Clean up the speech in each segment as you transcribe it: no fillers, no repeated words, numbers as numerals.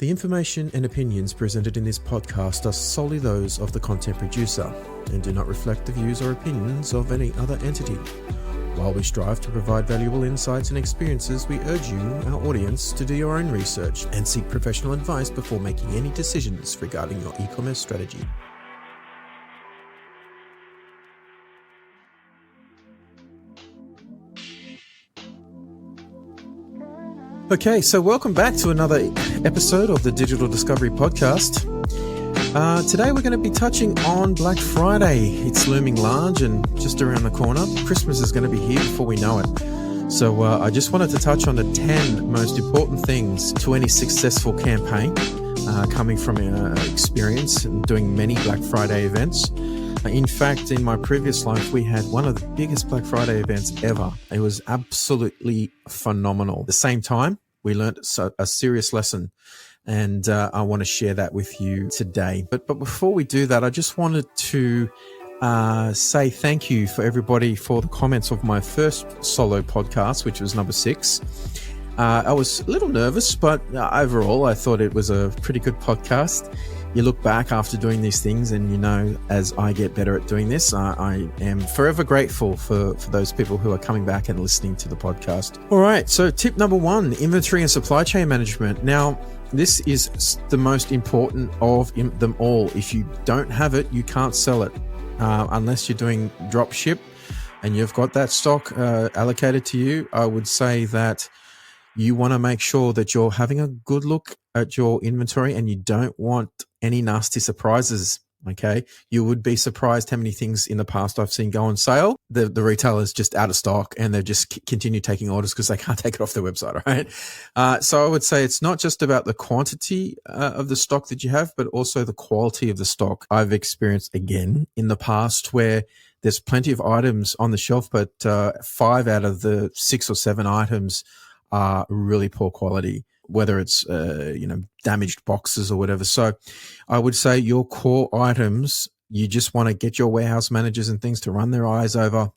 The information and opinions presented in this podcast are solely those of the content producer and do not reflect the views or opinions of any other entity. While we strive to provide valuable insights and experiences, we urge you, our audience, to do your own research and seek professional advice before making any decisions regarding your e-commerce strategy. Okay, so welcome back to another episode of the Digital Discovery Podcast. Today we're going to be touching on Black Friday. It's looming large and just around the corner. Christmas is going to be here before we know it. So I just wanted to touch on the 10 most important things to any successful campaign, coming from experience and doing many Black Friday events. In fact, in my previous life, we had one of the biggest Black Friday events ever. It was absolutely phenomenal. At the same time, we learned a serious lesson, and I want to share that with you today. But before we do that, I just wanted to say thank you for everybody for the comments of my first solo podcast, which was number 6. I was a little nervous, but overall, I thought it was a pretty good podcast. You look back after doing these things and you know, as I get better at doing this, I am forever grateful for those people who are coming back and listening to the podcast. All right, so tip number 1, inventory and supply chain management. Now, this is the most important of them all. If you don't have it, you can't sell it unless you're doing drop ship and you've got that stock allocated to you. I would say that you want to make sure that you're having a good look at your inventory and you don't want any nasty surprises. Okay. You would be surprised how many things in the past I've seen go on sale. The retailer's just out of stock and they've just continue taking orders because they can't take it off their website. Right. So I would say it's not just about the quantity of the stock that you have, but also the quality of the stock. I've experienced again in the past where there's plenty of items on the shelf, but 5 out of the 6 or 7 items are really poor quality, whether it's, damaged boxes or whatever. So I would say your core items, you just want to get your warehouse managers and things to run their eyes over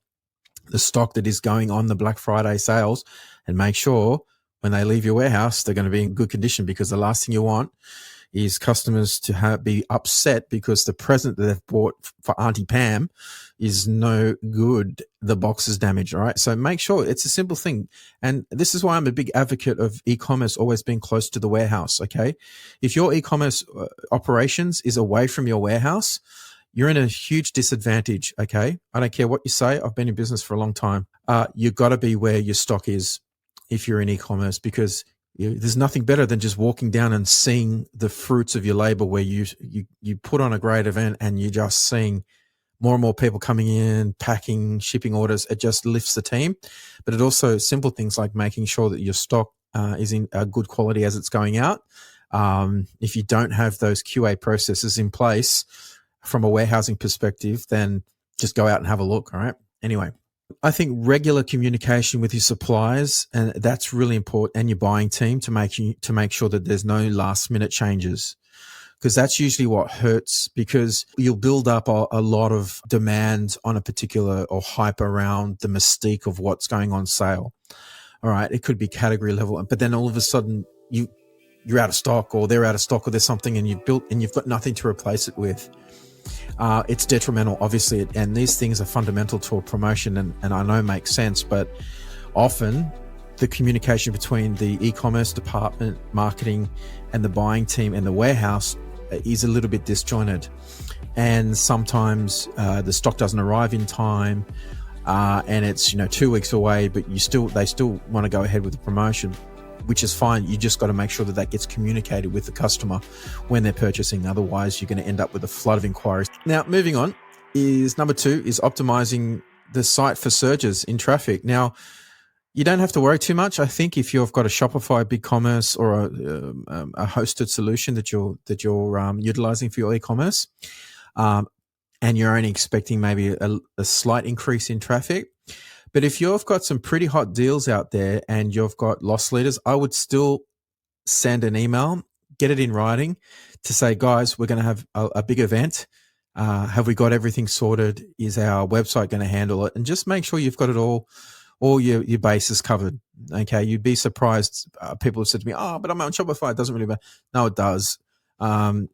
the stock that is going on the Black Friday sales and make sure when they leave your warehouse, they're going to be in good condition, because the last thing you want is customers to be upset because the present that they've bought for Auntie Pam is no good. The box is damaged, all right? So make sure it's a simple thing. And this is why I'm a big advocate of e-commerce always being close to the warehouse, okay? If your e-commerce operations is away from your warehouse, you're in a huge disadvantage, okay? I don't care what you say. I've been in business for a long time. You've got to be where your stock is if you're in e-commerce, because there's nothing better than just walking down and seeing the fruits of your labor where you put on a great event and you're just seeing more and more people coming in, packing, shipping orders. It just lifts the team. But it also simple things like making sure that your stock is in a good quality as it's going out. If you don't have those QA processes in place from a warehousing perspective, then just go out and have a look. All right. Anyway, I think regular communication with your suppliers, and that's really important, and your buying team to make sure that there's no last minute changes, because that's usually what hurts, because you'll build up a lot of demand on a particular or hype around the mystique of what's going on sale. All right. It could be category level, but then all of a sudden you're out of stock, or they're out of stock, or there's something and you've got nothing to replace it with. It's detrimental, obviously, and these things are fundamental to a promotion, and I know makes sense, but often the communication between the e-commerce department, marketing, and the buying team and the warehouse is a little bit disjointed. And sometimes the stock doesn't arrive in time, and it's 2 weeks away, but they still want to go ahead with the promotion, which is fine. You just got to make sure that gets communicated with the customer when they're purchasing. Otherwise, you're going to end up with a flood of inquiries. Now, moving on is number 2 is optimizing the site for surges in traffic. Now, you don't have to worry too much. I think if you've got a Shopify, BigCommerce, or a hosted solution that you're utilizing for your e-commerce, and you're only expecting maybe a slight increase in traffic. But if you've got some pretty hot deals out there and you've got loss leaders, I would still send an email, get it in writing to say, guys, we're going to have a big event. Have we got everything sorted? Is our website going to handle it? And just make sure you've got it all all your base is covered. Okay, you'd be surprised. People have said to me, "Oh, but I'm on Shopify. It doesn't really matter." No, it does.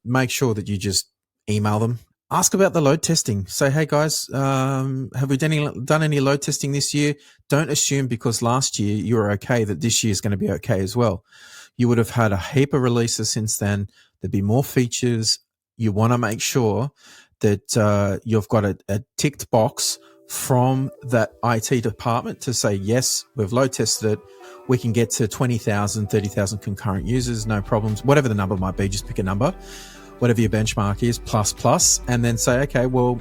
Make sure that you just email them. Ask about the load testing. Say, "Hey guys, have we done any load testing this year?" Don't assume because last year you were okay that this year is going to be okay as well. You would have had a heap of releases since then. There'd be more features. You want to make sure that you've got a ticked box from that IT department to say, yes, we've load tested it. We can get to 20,000, 30,000 concurrent users, no problems. Whatever the number might be, just pick a number. Whatever your benchmark is, plus, and then say, okay, well,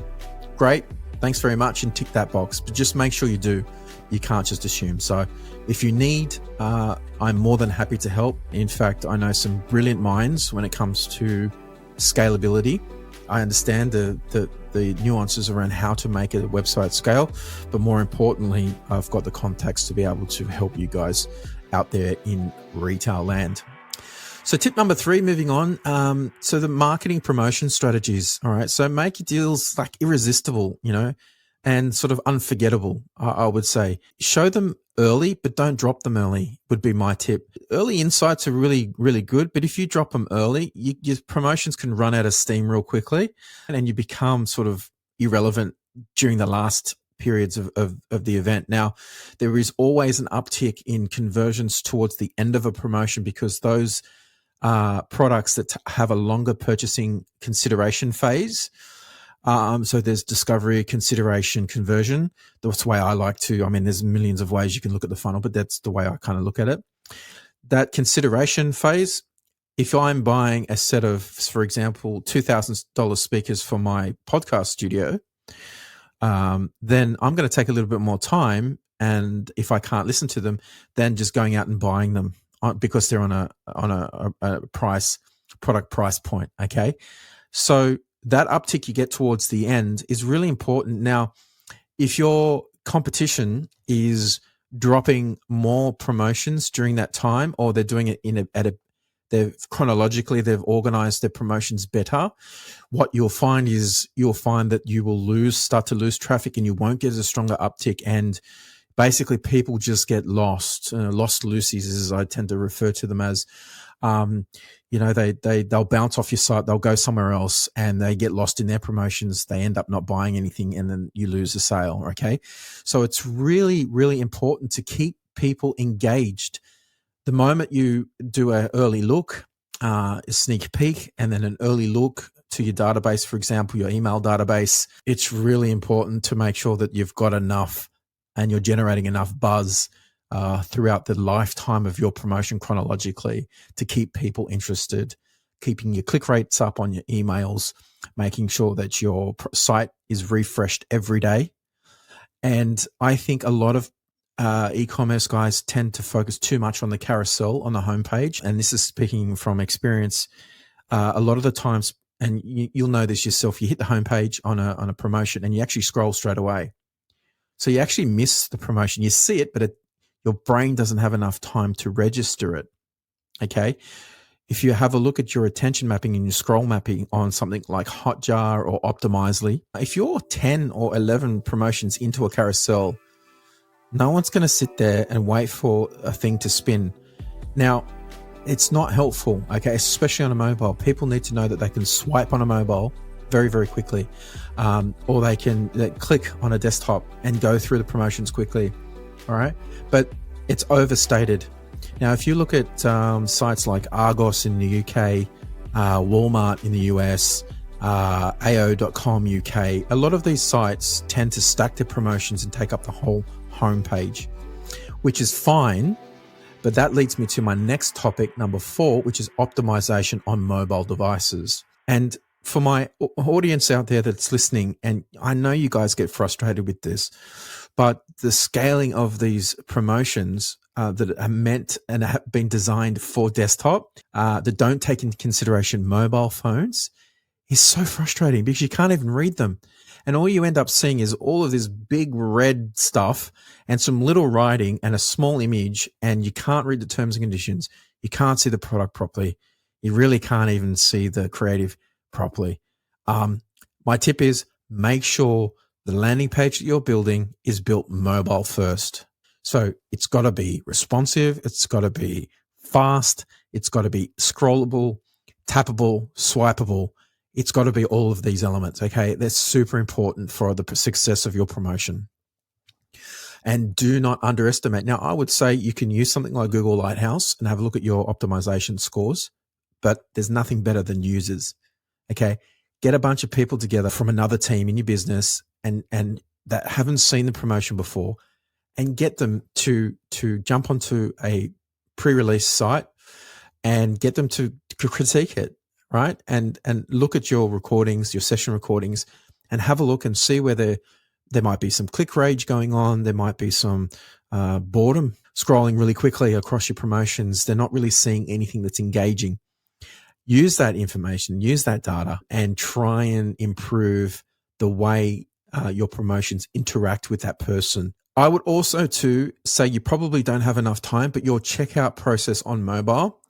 great. Thanks very much, and tick that box. But just make sure you do. You can't just assume. So if you need, I'm more than happy to help. In fact, I know some brilliant minds when it comes to scalability. I understand the nuances around how to make a website scale, but more importantly, I've got the contacts to be able to help you guys out there in retail land. So tip number 3, moving on. So the marketing promotion strategies. All right. So make your deals like irresistible, and sort of unforgettable. I would say show them early, but don't drop them early would be my tip. Early insights are really, really good, but if you drop them early, your promotions can run out of steam real quickly and you become sort of irrelevant during the last periods of the event. Now, there is always an uptick in conversions towards the end of a promotion because those products that have a longer purchasing consideration phase. So there's discovery, consideration, conversion. That's the way I like to, there's millions of ways you can look at the funnel, but that's the way I kind of look at it. That consideration phase, if I'm buying a set of, for example, $2,000 speakers for my podcast studio, then I'm going to take a little bit more time. And if I can't listen to them, then just going out and buying them because they're on a product price point. Okay. So that uptick you get towards the end is really important. Now, if your competition is dropping more promotions during that time, or they're doing it they've organized their promotions better, what you'll find that you will start to lose traffic and you won't get a stronger uptick. And basically people just get lost loosies, as I tend to refer to them as. They'll bounce off your site, they'll go somewhere else and they get lost in their promotions. They end up not buying anything and then you lose the sale. Okay. So it's really, really important to keep people engaged. The moment you do an early look, a sneak peek, and then an early look to your database, for example, your email database, it's really important to make sure that you've got enough and you're generating enough buzz throughout the lifetime of your promotion chronologically to keep people interested, keeping your click rates up on your emails, making sure that your site is refreshed every day. And I think a lot of e-commerce guys tend to focus too much on the carousel on the homepage. And this is speaking from experience. A lot of the times, and you'll know this yourself, you hit the homepage on a promotion and you actually scroll straight away. So you actually miss the promotion. You see it, but your brain doesn't have enough time to register it. Okay. If you have a look at your attention mapping and your scroll mapping on something like Hotjar or Optimizely, if you're 10 or 11 promotions into a carousel, no one's going to sit there and wait for a thing to spin. Now, it's not helpful, okay, especially on a mobile. People need to know that they can swipe on a mobile very, very quickly, or they can click on a desktop and go through the promotions quickly. All right. But it's overstated. Now, if you look at sites like Argos in the UK, Walmart in the US, AO.com UK, a lot of these sites tend to stack their promotions and take up the whole homepage, which is fine. But that leads me to my next topic, number 4, which is optimization on mobile devices. And for my audience out there that's listening, and I know you guys get frustrated with this, but the scaling of these promotions that are meant and have been designed for desktop that don't take into consideration mobile phones is so frustrating because you can't even read them. And all you end up seeing is all of this big red stuff and some little writing and a small image, and you can't read the terms and conditions. You can't see the product properly. You really can't even see the creative properly. My tip is make sure the landing page that you're building is built mobile first. So it's got to be responsive. It's got to be fast. It's got to be scrollable, tappable, swipeable. It's got to be all of these elements. Okay. That's super important for the success of your promotion. And do not underestimate. Now, I would say you can use something like Google Lighthouse and have a look at your optimization scores, but there's nothing better than users. Okay. Get a bunch of people together from another team in your business and that haven't seen the promotion before, and get them to jump onto a pre-release site and get them to critique it, right? And look at your recordings, your session recordings, and have a look and see whether there might be some click rage going on. There might be some boredom, scrolling really quickly across your promotions. They're not really seeing anything that's engaging. Use that information, use that data, and try and improve the way your promotions interact with that person. I would also too say you probably don't have enough time, but your checkout process on mobile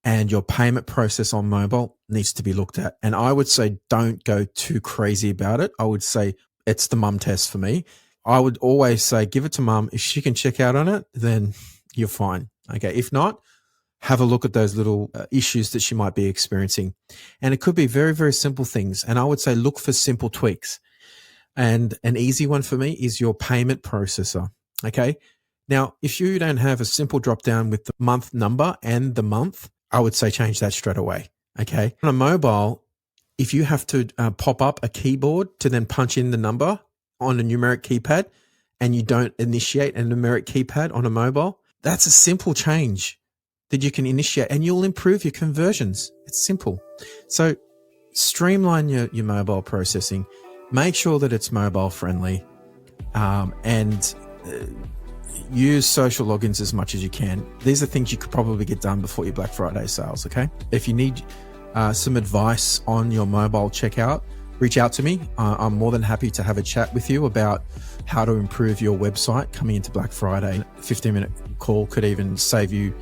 and your payment process on mobile needs to be looked at. And I would say don't go too crazy about it. I would say it's the mum test for me. I would always say give it to mum. If she can check out on it, then you're fine. Okay. If not, have a look at those little issues that she might be experiencing. And it could be very, very simple things. And I would say look for simple tweaks. And an easy one for me is your payment processor. Okay. Now, if you don't have a simple drop down with the month number and the month, I would say change that straight away. Okay. On a mobile, if you have to pop up a keyboard to then punch in the number on a numeric keypad and you don't initiate a numeric keypad on a mobile, that's a simple change that you can initiate and you'll improve your conversions. It's simple. So streamline your mobile processing. Make sure that it's mobile friendly, and use social logins as much as you can. These are things you could probably get done before your Black Friday sales. Okay. If you need some advice on your mobile checkout, reach out to me. I'm more than happy to have a chat with you about how to improve your website coming into Black Friday. A 15-minute call could even save you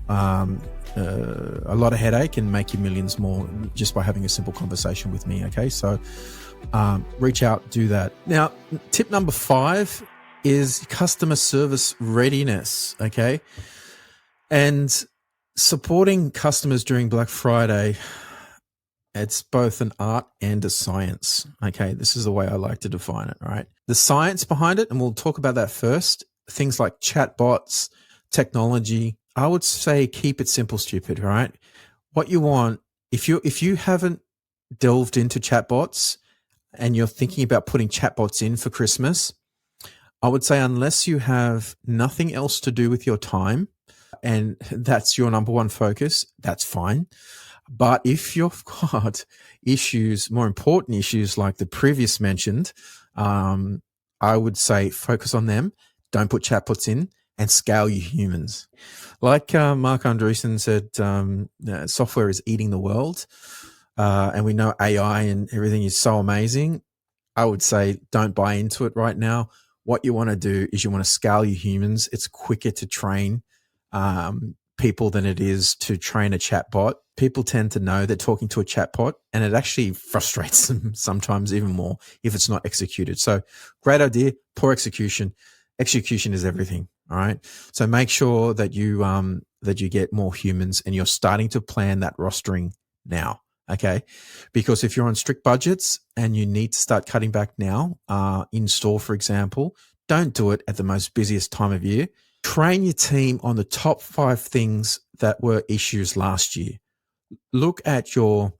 a lot of headache and make you millions more just by having a simple conversation with me. Okay. So reach out, do that. Now, tip number 5 is customer service readiness. Okay. And supporting customers during Black Friday, it's both an art and a science. Okay. This is the way I like to define it, right? The science behind it, and we'll talk about that first, things like chatbots, technology. I would say keep it simple, stupid, right? What you want, if you haven't delved into chatbots and you're thinking about putting chatbots in for Christmas, I would say unless you have nothing else to do with your time and that's your number one focus, that's fine. But if you've got issues, more important issues like the previous mentioned, I would say focus on them. Don't put chatbots in and scale your humans. Like Mark Andreessen said, software is eating the world. And we know AI and everything is so amazing. I would say don't buy into it right now. What you want to do is you want to scale your humans. It's quicker to train people than it is to train a chatbot. People tend to know they're talking to a chatbot and it actually frustrates them sometimes even more if it's not executed. So great idea, poor execution. Execution is everything. All right. So make sure that you get more humans and you're starting to plan that rostering now. Okay. Because if you're on strict budgets and you need to start cutting back now, in store, for example, don't do it at the most busiest time of year. Train your team on the top 5 things that were issues last year. Look at your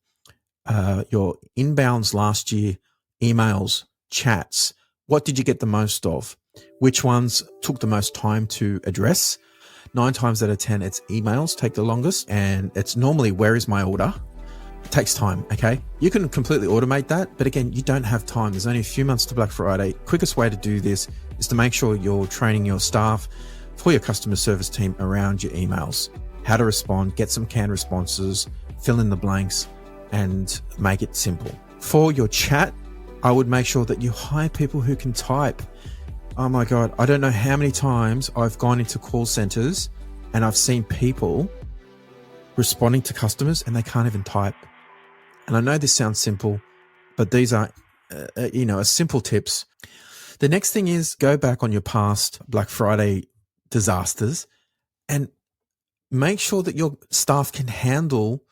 inbounds last year, emails, chats. What did you get the most of? Which ones took the most time to address? 9 times out of 10, it's emails take the longest, and it's normally where is my order? It takes time, okay? You can completely automate that, but again, you don't have time. There's only a few months to Black Friday. Quickest way to do this is to make sure you're training your staff for your customer service team around your emails, how to respond, get some canned responses, fill in the blanks, and make it simple. For your chat, I would make sure that you hire people who can type. Oh my God, I don't know how many times I've gone into call centers and I've seen people responding to customers and they can't even type. And I know this sounds simple, but these are, simple tips. The next thing is go back on your past Black Friday disasters, and make sure that your staff can handle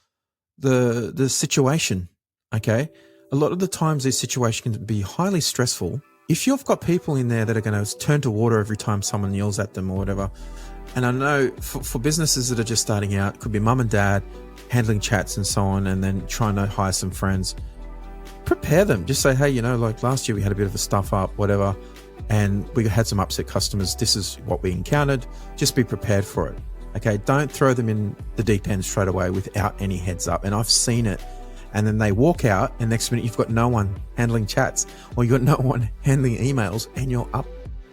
the situation. Okay. A lot of the times these situations can be highly stressful. If you've got people in there that are going to turn to water every time someone yells at them or whatever, and I know for businesses that are just starting out, it could be mum and dad handling chats and so on, and then trying to hire some friends, prepare them. Just say, hey, like last year we had a bit of a stuff up, whatever, and we had some upset customers. This is what we encountered. Just be prepared for it. Okay. Don't throw them in the deep end straight away without any heads up. And I've seen it. And then they walk out, and next minute you've got no one handling chats, or you've got no one handling emails, and you're up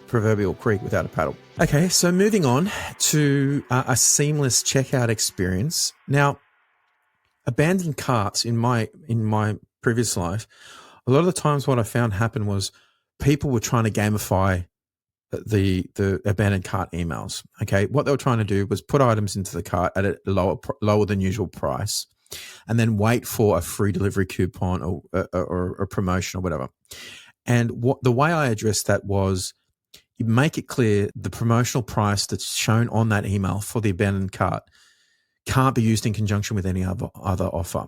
proverbial creek without a paddle. Okay, so moving on to a seamless checkout experience. Now, abandoned carts in my previous life, a lot of the times what I found happen was people were trying to gamify the abandoned cart emails. Okay, what they were trying to do was put items into the cart at a lower than usual price, and then wait for a free delivery coupon or a promotion or whatever. And the way I addressed that was, you make it clear the promotional price that's shown on that email for the abandoned cart can't be used in conjunction with any other offer.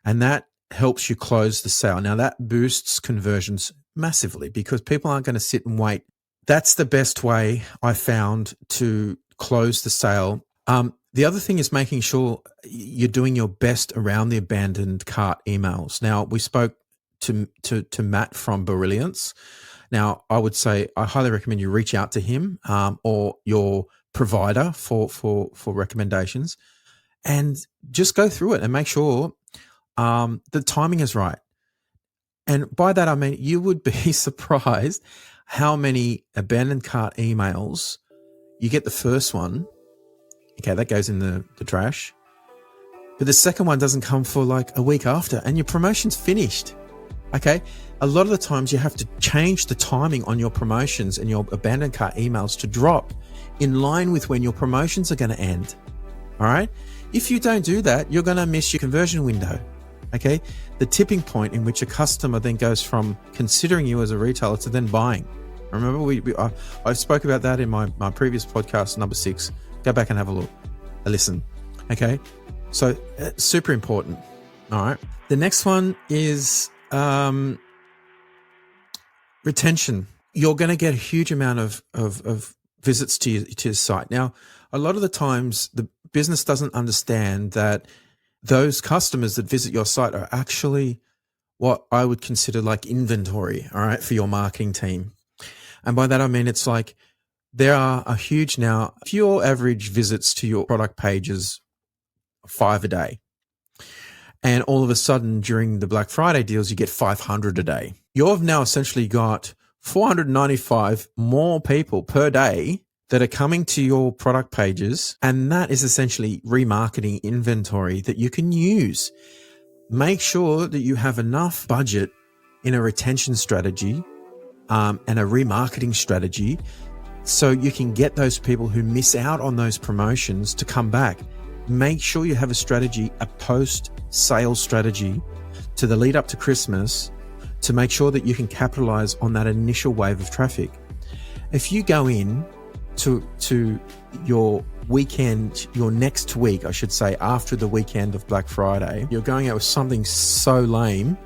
And that helps you close the sale. Now, that boosts conversions massively because people aren't going to sit and wait. That's the best way I found to close the sale. The other thing is making sure you're doing your best around the abandoned cart emails. Now, we spoke to Matt from Brilliance. Now, I would say I highly recommend you reach out to him or your provider for recommendations, and just go through it and make sure the timing is right. And by that, I mean, you would be surprised how many abandoned cart emails you get. The first one, okay, that goes in the trash. But the second one doesn't come for like a week after, and your promotion's finished. Okay. A lot of the times you have to change the timing on your promotions and your abandoned cart emails to drop in line with when your promotions are going to end. All right. If you don't do that, you're going to miss your conversion window. Okay. The tipping point in which a customer then goes from considering you as a retailer to then buying. Remember, I spoke about that in my previous podcast, number 6. Go back and have a listen. Okay. So super important. All right. The next one is retention. You're going to get a huge amount of visits to your site. Now, a lot of the times the business doesn't understand that those customers that visit your site are actually what I would consider like inventory, all right, for your marketing team. And by that, I mean, it's like there are a huge now, if your average visits to your product pages 5 a day, and all of a sudden during the Black Friday deals, you get 500 a day. You've now essentially got 495 more people per day that are coming to your product pages. And that is essentially remarketing inventory that you can use. Make sure that you have enough budget in a retention strategy and a remarketing strategy so you can get those people who miss out on those promotions to come back. Make sure you have a strategy, a post-sale strategy to the lead up to Christmas to make sure that you can capitalize on that initial wave of traffic. If you go in to your weekend, your next week, I should say, after the weekend of Black Friday, you're going out with something so lame,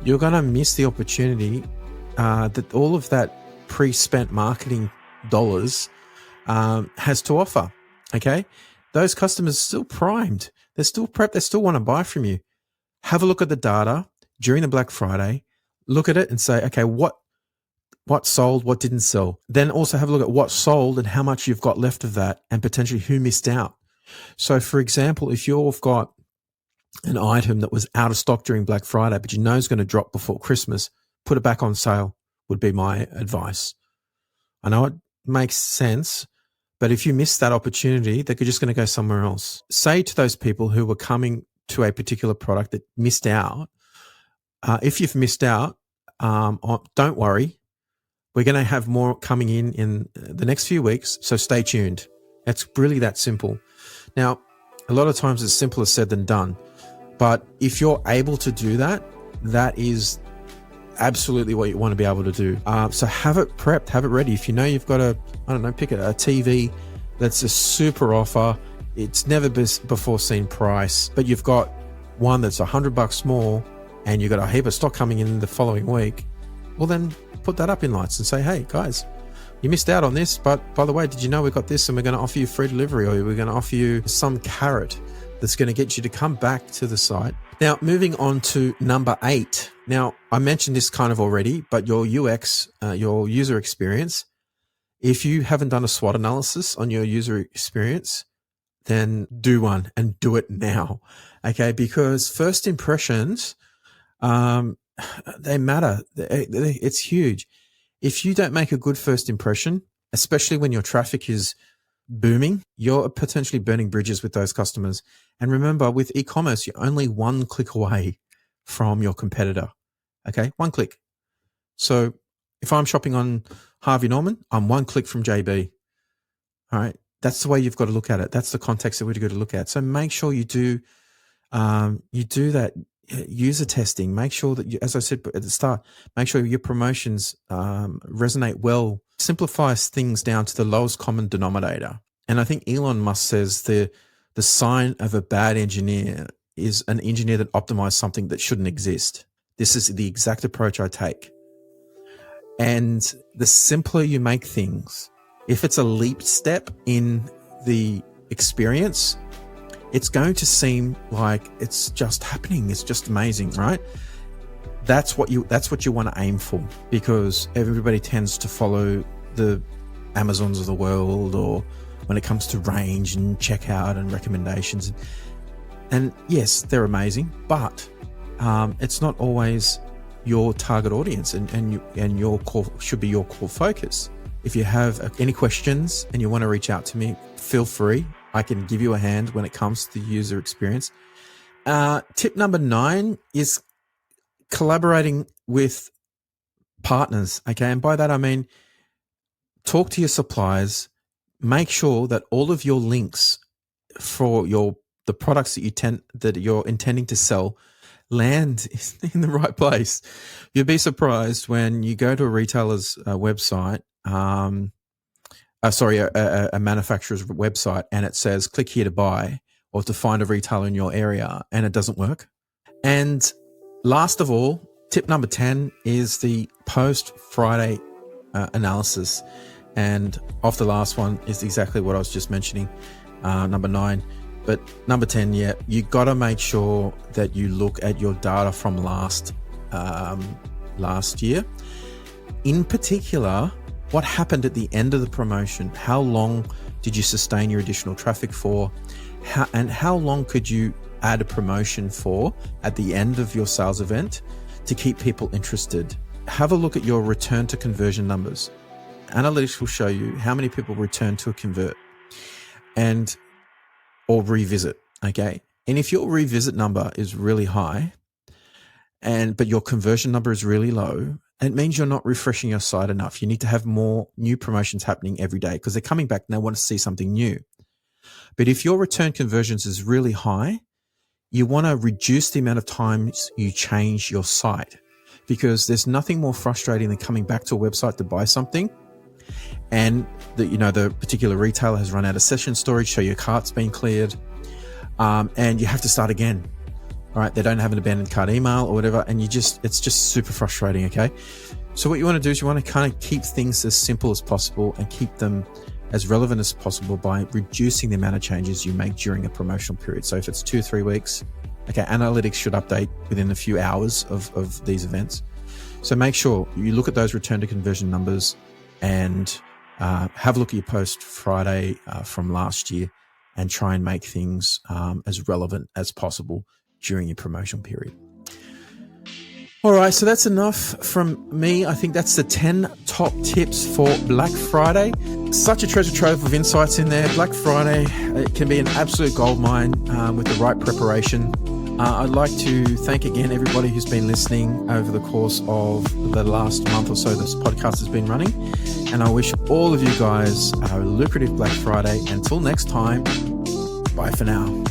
you're going to miss the opportunity that all of that pre-spent marketing dollars has to offer. Okay. Those customers are still primed. They're still prepped. They still want to buy from you. Have a look at the data during the Black Friday. Look at it and say, okay, what sold, what didn't sell. Then also have a look at what sold and how much you've got left of that and potentially who missed out. So for example, if you've got an item that was out of stock during Black Friday, but you know is going to drop before Christmas, put it back on sale would be my advice. I know it makes sense, but if you miss that opportunity, they're just going to go somewhere else. Say to those people who were coming to a particular product that missed out, if you've missed out, don't worry. We're going to have more coming in the next few weeks, so stay tuned. It's really that simple. Now, a lot of times it's simpler said than done, but if you're able to do that, that is absolutely what you want to be able to do. So have it prepped, have it ready. If you know you've got pick a TV that's a super offer. It's never before seen price, but you've got one that's $100 more and you've got a heap of stock coming in the following week. Well, then put that up in lights and say, hey guys, you missed out on this, but by the way, did you know we got this and we're going to offer you free delivery, or we're going to offer you some carrot that's going to get you to come back to the site. Now, moving on to number 8. Now, I mentioned this kind of already, but your UX, your user experience, if you haven't done a SWOT analysis on your user experience, then do one and do it now. Okay. Because first impressions, they matter. It's huge. If you don't make a good first impression, especially when your traffic is booming, you're potentially burning bridges with those customers. And remember, with e-commerce, you're only one click away from your competitor. Okay. One click. So if I'm shopping on Harvey Norman, I'm one click from JB. All right. That's the way you've got to look at it. That's the context that we've got to look at. So make sure you do that user testing. Make sure that you, as I said at the start, make sure your promotions resonate well. Simplifies things down to the lowest common denominator. And I think Elon Musk says the sign of a bad engineer is an engineer that optimized something that shouldn't exist. This is the exact approach I take. And the simpler you make things, if it's a leap step in the experience, it's going to seem like it's just happening. It's just amazing, right? That's what you want to aim for, because everybody tends to follow the Amazons of the world, or when it comes to range and checkout and recommendations. And yes, they're amazing, but it's not always your target audience, and your core should be your core focus. If you have any questions and you want to reach out to me, feel free. I can give you a hand when it comes to the user experience. Tip number 9 is collaborating with partners. Okay. And by that, I mean, talk to your suppliers, make sure that all of your links for the products that you're intending to sell land in the right place. You'll be surprised when you go to a retailer's website, a manufacturer's website, and it says click here to buy or to find a retailer in your area, and it doesn't work. And last of all, tip number 10 is the post-Friday analysis. And off the last one is exactly what I was just mentioning, number 9. But number 10, you got to make sure that you look at your data from last year. In particular, what happened at the end of the promotion? How long did you sustain your additional traffic for? How long could you add a promotion for at the end of your sales event to keep people interested? Have a look at your return to conversion numbers. Analytics will show you how many people return to a convert or revisit. Okay. And if your revisit number is really high but your conversion number is really low, it means you're not refreshing your site enough. You need to have more new promotions happening every day, because they're coming back and they want to see something new. But if your return conversions is really high, you want to reduce the amount of times you change your site, because there's nothing more frustrating than coming back to a website to buy something and the particular retailer has run out of session storage, so your cart's been cleared, and you have to start again. All right, they don't have an abandoned cart email or whatever, and it's just super frustrating. Okay, so what you want to do is you want to kind of keep things as simple as possible and keep them as relevant as possible by reducing the amount of changes you make during a promotional period. So if it's 2-3 weeks, okay, analytics should update within a few hours of these events. So make sure you look at those return to conversion numbers and have a look at your post Friday from last year and try and make things as relevant as possible during your promotion period. All right, so that's enough from me. I think that's the 10 top tips for Black Friday. Such a treasure trove of insights in there. Black Friday, it can be an absolute goldmine with the right preparation. I'd like to thank again everybody who's been listening over the course of the last month or so this podcast has been running. And I wish all of you guys a lucrative Black Friday. Until next time, bye for now.